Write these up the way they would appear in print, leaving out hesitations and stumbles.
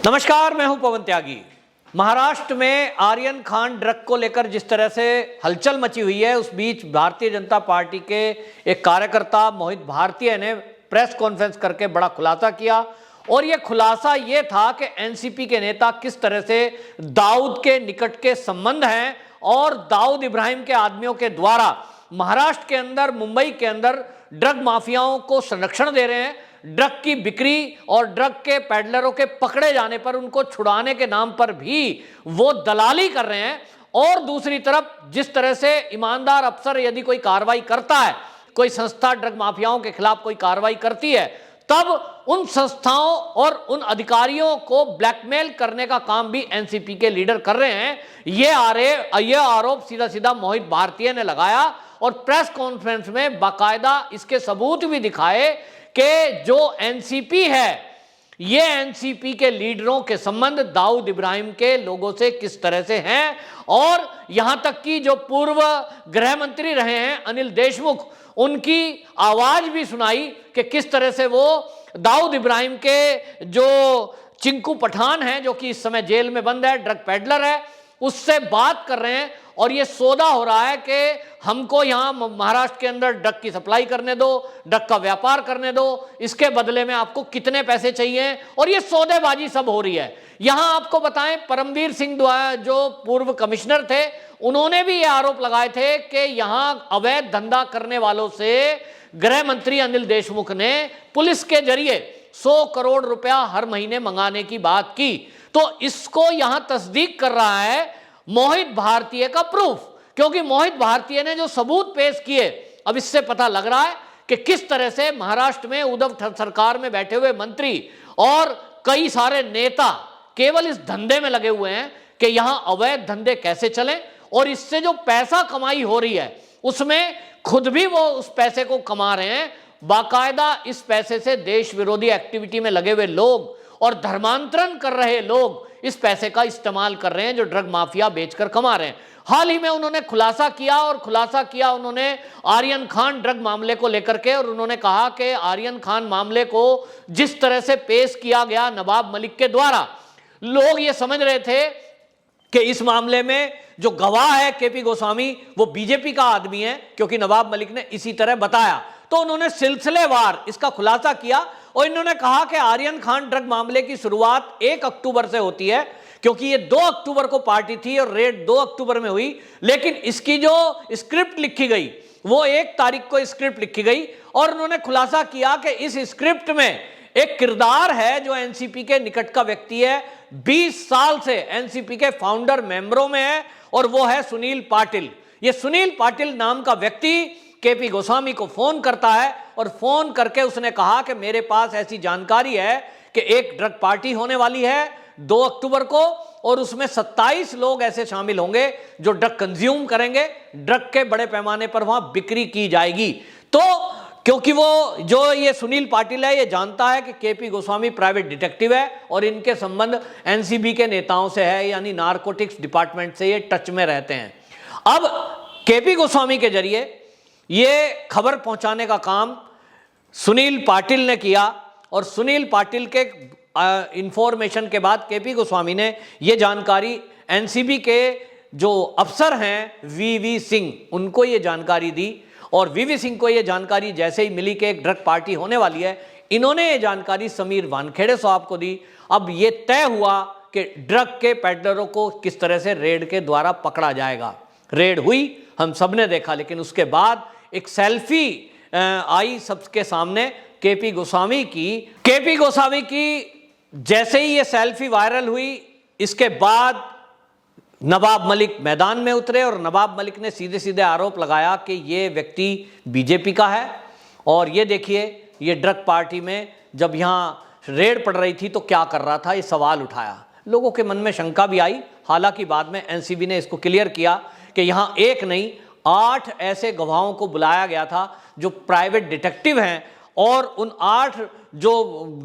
नमस्कार, मैं हूं पवन त्यागी। महाराष्ट्र में आर्यन खान ड्रग को लेकर जिस तरह से हलचल मची हुई है, उस बीच भारतीय जनता पार्टी के एक कार्यकर्ता मोहित भारतीय ने प्रेस कॉन्फ्रेंस करके बड़ा खुलासा किया। और यह खुलासा ये था कि एनसीपी के नेता किस तरह से दाऊद के निकट के संबंध हैं और दाऊद इब्राहिम के आदमियों के द्वारा महाराष्ट्र के अंदर, मुंबई के अंदर ड्रग माफियाओं को संरक्षण दे रहे हैं। ड्रग की बिक्री और ड्रग के पैडलरों के पकड़े जाने पर उनको छुड़ाने के नाम पर भी वो दलाली कर रहे हैं। और दूसरी तरफ जिस तरह से ईमानदार अफसर यदि कोई कार्रवाई करता है, कोई संस्था ड्रग माफियाओं के खिलाफ कोई कार्रवाई करती है, तब उन संस्थाओं और उन अधिकारियों को ब्लैकमेल करने का काम भी एनसीपी के लीडर कर रहे हैं। ये आरोप सीधा सीधा मोहित भारतीय ने लगाया और प्रेस कॉन्फ्रेंस में बाकायदा इसके सबूत भी दिखाए कि जो एनसीपी है, ये एनसीपी के लीडरों के संबंध दाऊद इब्राहिम के लोगों से किस तरह से हैं। और यहां तक कि जो पूर्व गृह मंत्री रहे हैं अनिल देशमुख, उनकी आवाज भी सुनाई कि किस तरह से वो दाऊद इब्राहिम के जो चिंकू पठान है, जो कि इस समय जेल में बंद है, ड्रग पेडलर है, उससे बात कर रहे हैं। और ये सौदा हो रहा है कि हमको यहाँ महाराष्ट्र के अंदर ड्रग की सप्लाई करने दो, ड्रग का व्यापार करने दो, इसके बदले में आपको कितने पैसे चाहिए, और ये सौदेबाजी सब हो रही है। यहाँ आपको बताएं, परमवीर सिंह द्वारा जो पूर्व कमिश्नर थे, उन्होंने भी ये आरोप लगाए थे कि यहाँ अवैध धंधा करने वालों से गृह मंत्री अनिल देशमुख ने पुलिस के जरिए 100 करोड़ रुपया हर महीने मंगाने की बात की। तो इसको यहाँ तस्दीक कर रहा है मोहित भारतीय का प्रूफ, क्योंकि मोहित भारतीय ने जो सबूत पेश किए, अब इससे पता लग रहा है कि किस तरह से महाराष्ट्र में उद्धव सरकार में बैठे हुए मंत्री और कई सारे नेता केवल इस धंधे में लगे हुए हैं कि यहां अवैध धंधे कैसे चलें, और इससे जो पैसा कमाई हो रही है उसमें खुद भी वो उस पैसे को कमा रहे हैं। बाकायदा इस पैसे से देश विरोधी एक्टिविटी में लगे हुए लोग और धर्मांतरण कर रहे लोग इस पैसे का इस्तेमाल कर रहे हैं, जो ड्रग माफिया बेचकर कमा रहे हैं। हाल ही में उन्होंने खुलासा किया उन्होंने आर्यन खान ड्रग मामले को लेकर के, और उन्होंने कहा कि आर्यन खान मामले को जिस तरह से पेश किया गया नवाब मलिक के द्वारा, लोग ये समझ रहे थे कि इस मामले में जो गवाह है केपी गोस्वामी, वो बीजेपी का आदमी है, क्योंकि नवाब मलिक ने इसी तरह बताया। तो उन्होंने सिलसिलेवार इसका खुलासा किया और इन्होंने कहा कि आर्यन खान ड्रग मामले की शुरुआत 1 अक्टूबर से होती है, क्योंकि ये 2 अक्टूबर को पार्टी थी और रेड 2 अक्टूबर में हुई। लेकिन इसकी जो स्क्रिप्ट लिखी गई वो 1 तारीख को स्क्रिप्ट लिखी गई, और उन्होंने खुलासा किया कि इस स्क्रिप्ट में एक किरदार है जो एनसीपी के निकट का व्यक्ति है, 20 साल से एनसीपी के फाउंडर मेंबरों में है, और वो है सुनील पाटिल। ये सुनील पाटिल नाम का व्यक्ति केपी गोस्वामी को फोन करता है और फोन करके उसने कहा कि मेरे पास ऐसी जानकारी है कि एक ड्रग पार्टी होने वाली है 2 अक्टूबर को, और उसमें 27 लोग ऐसे शामिल होंगे जो ड्रग कंज्यूम करेंगे, ड्रग के बड़े पैमाने पर वहां बिक्री की जाएगी। तो क्योंकि वो जो ये सुनील पाटिल है, ये जानता है कि केपी गोस्वामी प्राइवेट डिटेक्टिव है और इनके संबंध एनसीबी के नेताओं से है, यानी नारकोटिक्स डिपार्टमेंट से ये टच में रहते हैं। अब केपी गोस्वामी के जरिए ये खबर पहुंचाने का काम सुनील पाटिल ने किया, और सुनील पाटिल के इंफॉर्मेशन के बाद केपी गोस्वामी ने ये जानकारी एनसीबी के जो अफसर हैं वीवी सिंह, उनको ये जानकारी दी। और वीवी सिंह को ये जानकारी जैसे ही मिली कि एक ड्रग पार्टी होने वाली है, इन्होंने ये जानकारी समीर वानखेड़े साहब को दी। अब ये तय हुआ कि ड्रग के पेडलरों को किस तरह से रेड के द्वारा पकड़ा जाएगा। रेड हुई, हम सब ने देखा, लेकिन उसके बाद एक सेल्फी आई सबके सामने केपी गोस्वामी की। जैसे ही ये सेल्फी वायरल हुई, इसके बाद नवाब मलिक मैदान में उतरे और नवाब मलिक ने सीधे सीधे आरोप लगाया कि ये व्यक्ति बीजेपी का है। और ये देखिए, ये ड्रग पार्टी में जब यहाँ रेड पड़ रही थी तो क्या कर रहा था, ये सवाल उठाया। लोगों के मन में शंका भी आई। हालांकि बाद में एनसीबी ने इसको क्लियर किया कि यहाँ 1 नहीं 8 ऐसे गवाहों को बुलाया गया था जो प्राइवेट डिटेक्टिव हैं, और उन 8 जो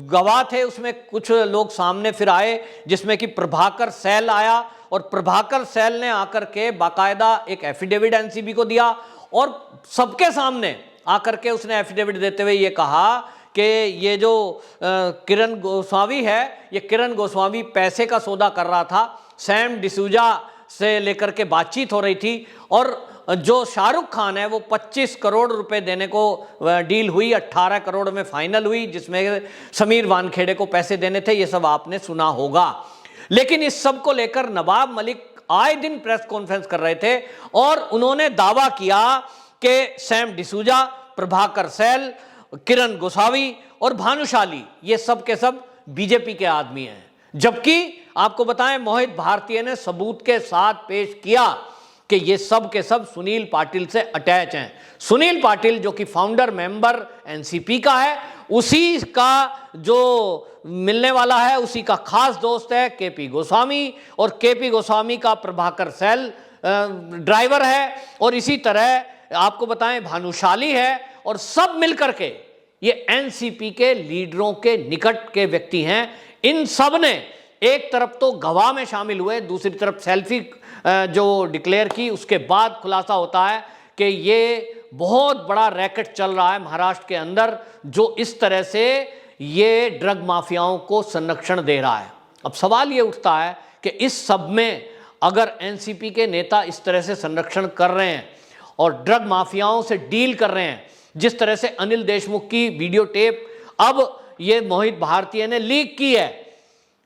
गवाह थे उसमें कुछ लोग सामने फिर आए, जिसमें कि प्रभाकर सैल आया, और प्रभाकर सैल ने आकर के बाकायदा एक एफिडेविट एनसीबी को दिया, और सबके सामने आकर के उसने एफिडेविट देते हुए ये कहा कि ये जो किरण गोस्वामी है, ये किरण गोस्वामी पैसे का सौदा कर रहा था, सैम डिसूजा से लेकर के बातचीत हो रही थी, और जो शाहरुख खान है वो 25 करोड़ रुपए देने को डील हुई, 18 करोड़ में फाइनल हुई, जिसमें समीर वानखेड़े को पैसे देने थे। ये सब आपने सुना होगा। लेकिन इस सब को लेकर नवाब मलिक आए दिन प्रेस कॉन्फ्रेंस कर रहे थे और उन्होंने दावा किया कि सैम डिसूजा, प्रभाकर सैल, किरण गोस्वामी और भानुशाली ये सब के सब बीजेपी के आदमी हैं। जबकि आपको बताएं, मोहित भारती ने सबूत के साथ पेश किया कि ये सब के सब सुनील पाटिल से अटैच हैं। सुनील पाटिल जो कि फाउंडर मेंबर एनसीपी का है, उसी का जो मिलने वाला है, उसी का खास दोस्त है केपी गोस्वामी, और केपी गोस्वामी का प्रभाकर सैल ड्राइवर है, और इसी तरह आपको बताएं भानुशाली है, और सब मिलकर के ये एनसीपी के लीडरों के निकट के व्यक्ति हैं। इन सब ने एक तरफ तो गवाह में शामिल हुए, दूसरी तरफ सेल्फी जो डिक्लेयर की, उसके बाद खुलासा होता है कि ये बहुत बड़ा रैकेट चल रहा है महाराष्ट्र के अंदर, जो इस तरह से ये ड्रग माफियाओं को संरक्षण दे रहा है। अब सवाल ये उठता है कि इस सब में अगर एनसीपी के नेता इस तरह से संरक्षण कर रहे हैं और ड्रग माफियाओं से डील कर रहे हैं, जिस तरह से अनिल देशमुख की वीडियो टेप अब ये मोहित भारती ने लीक की है,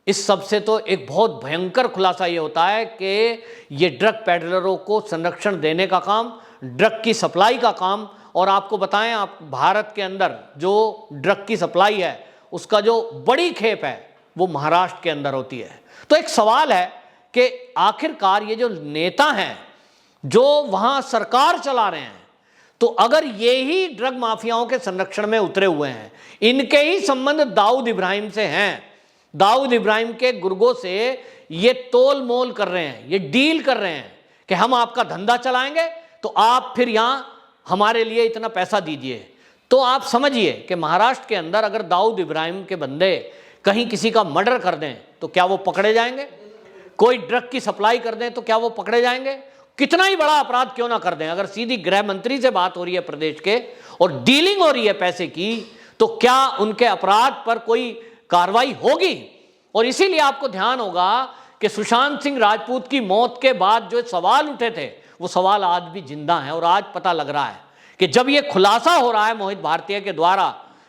इस सब से तो एक बहुत भयंकर खुलासा ये होता है कि ये ड्रग पेडलरों को संरक्षण देने का काम, ड्रग की सप्लाई का काम, और आपको बताएं, आप भारत के अंदर जो ड्रग की सप्लाई है उसका जो बड़ी खेप है वो महाराष्ट्र के अंदर होती है। तो एक सवाल है कि आखिरकार ये जो नेता हैं जो वहां सरकार चला रहे हैं, तो अगर ये ही ड्रग माफियाओं के संरक्षण में उतरे हुए हैं, इनके ही संबंध दाऊद इब्राहिम से हैं, दाऊद इब्राहिम के गुर्गों से ये तोल मोल कर रहे हैं, ये डील कर रहे हैं कि हम आपका धंधा चलाएंगे तो आप फिर यहां हमारे लिए इतना पैसा दीजिए, तो आप समझिए कि महाराष्ट्र के अंदर अगर दाऊद इब्राहिम के बंदे कहीं किसी का मर्डर कर दें तो क्या वो पकड़े जाएंगे? कोई ड्रग की सप्लाई कर दें तो क्या वो पकड़े जाएंगे? कितना ही बड़ा अपराध क्यों ना कर दें, अगर सीधी गृह मंत्री से बात हो रही है प्रदेश के और डीलिंग हो रही है पैसे की, तो क्या उनके अपराध पर कोई कार्रवाई होगी? और इसीलिए आपको ध्यान होगा कि सुशांत सिंह राजपूत की मौत के बाद जो सवाल उठे थे वो सवाल आज भी जिंदा हैं, और आज पता लग रहा है कि जब ये खुलासा हो रहा है मोहित भारती के द्वारा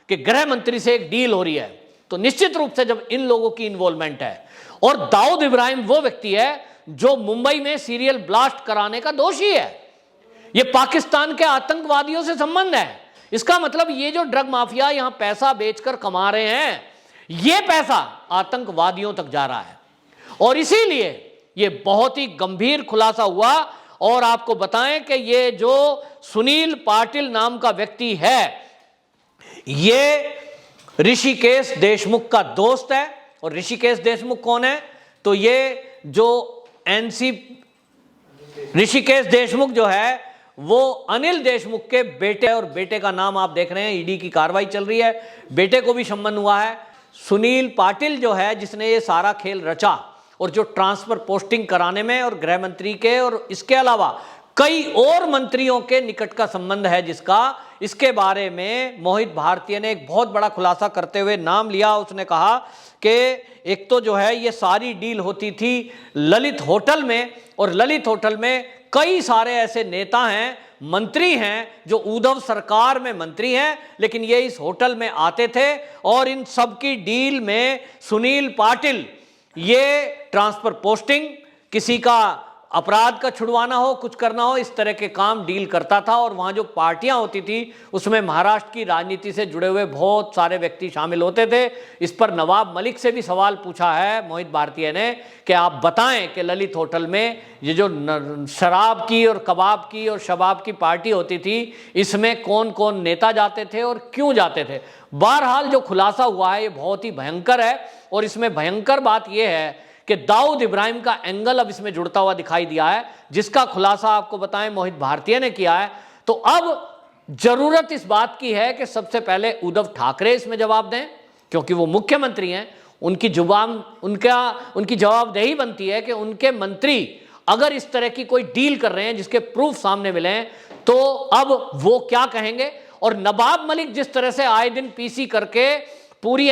कि गृह मंत्री से एक डील हो रही है, तो निश्चित रूप से जब इन लोगों की इन्वॉल्वमेंट है, और दाऊद इब्राहिम वो व्यक्ति है जो मुंबई में सीरियल ब्लास्ट कराने का दोषी है, ये पाकिस्तान के आतंकवादियों से संबंध है, इसका मतलब ये जो ड्रग माफिया यहां पैसा बेचकर कमा रहे हैं, ये पैसा आतंकवादियों तक जा रहा है। और इसीलिए ये बहुत ही गंभीर खुलासा हुआ। और आपको बताएं कि ये जो सुनील पाटिल नाम का व्यक्ति है, ये ऋषिकेश देशमुख का दोस्त है। और ऋषिकेश देशमुख कौन है? तो ये जो ऋषिकेश देशमुख जो है वो अनिल देशमुख के बेटे, और बेटे का नाम आप देख रहे हैं, ईडी की कार्रवाई चल रही है, बेटे को भी संबंध हुआ है। सुनील पाटिल जो है जिसने ये सारा खेल रचा, और जो ट्रांसफर पोस्टिंग कराने में और गृह मंत्री के और इसके अलावा कई और मंत्रियों के निकट का संबंध है जिसका, इसके बारे में मोहित भारती ने एक बहुत बड़ा खुलासा करते हुए नाम लिया। उसने कहा कि एक तो जो है ये सारी डील होती थी ललित होटल में, और ललित होटल में कई सारे ऐसे नेता हैं, मंत्री हैं जो उद्धव सरकार में मंत्री हैं, लेकिन ये इस होटल में आते थे, और इन सब की डील में सुनील पाटिल ये ट्रांसफर पोस्टिंग, किसी का अपराध का छुड़वाना हो, कुछ करना हो, इस तरह के काम डील करता था। और वहाँ जो पार्टियां होती थी उसमें महाराष्ट्र की राजनीति से जुड़े हुए बहुत सारे व्यक्ति शामिल होते थे। इस पर नवाब मलिक से भी सवाल पूछा है मोहित भारती ने कि आप बताएं कि ललित होटल में ये जो शराब की और कबाब की और शबाब की पार्टी होती थी, इसमें कौन कौन नेता जाते थे और क्यों जाते थे। बहरहाल जो खुलासा हुआ है ये बहुत ही भयंकर है, और इसमें भयंकर बात यह है कि दाऊद इब्राहिम का एंगल अब इसमें जुड़ता हुआ दिखाई दिया है, जिसका खुलासा आपको बताएं मोहित भारती ने किया है। तो अब जरूरत इस बात की है कि सबसे पहले उद्धव ठाकरे इसमें जवाब दें, क्योंकि वो मुख्यमंत्री हैं, उनकी जवाबदेही बनती है कि उनके मंत्री अगर इस तरह की कोई डील कर रहे हैं जिसके प्रूफ सामने मिले हैं, तो अब वो क्या कहेंगे। और नवाब मलिक जिस तरह से आए दिन पीसी करके पूरे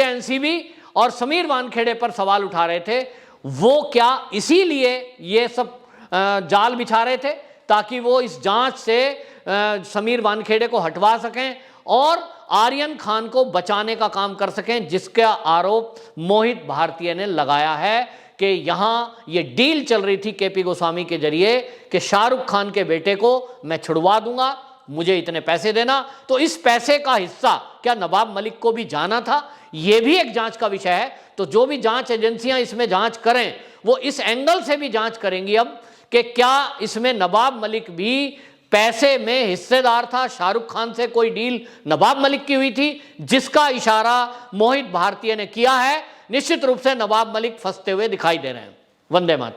एनसीबी और समीर वानखेड़े पर सवाल उठा रहे थे, वो क्या इसीलिए ये सब जाल बिछा रहे थे ताकि वो इस जांच से समीर वानखेड़े को हटवा सकें और आर्यन खान को बचाने का काम कर सकें, जिसका आरोप मोहित भारतीय ने लगाया है कि यहां ये डील चल रही थी केपी गोस्वामी के जरिए कि शाहरुख खान के बेटे को मैं छुड़वा दूंगा, मुझे इतने पैसे देना। तो इस पैसे का हिस्सा क्या नवाब मलिक को भी जाना था, यह भी एक जांच का विषय है। तो जो भी जांच एजेंसियां इसमें जांच करें वो इस एंगल से भी जांच करेंगी अब कि क्या इसमें नवाब मलिक भी पैसे में हिस्सेदार था, शाहरुख खान से कोई डील नवाब मलिक की हुई थी, जिसका इशारा मोहित भारतीय ने किया है। निश्चित रूप से नवाब मलिक फंसते हुए दिखाई दे रहे हैं। वंदे मातरम।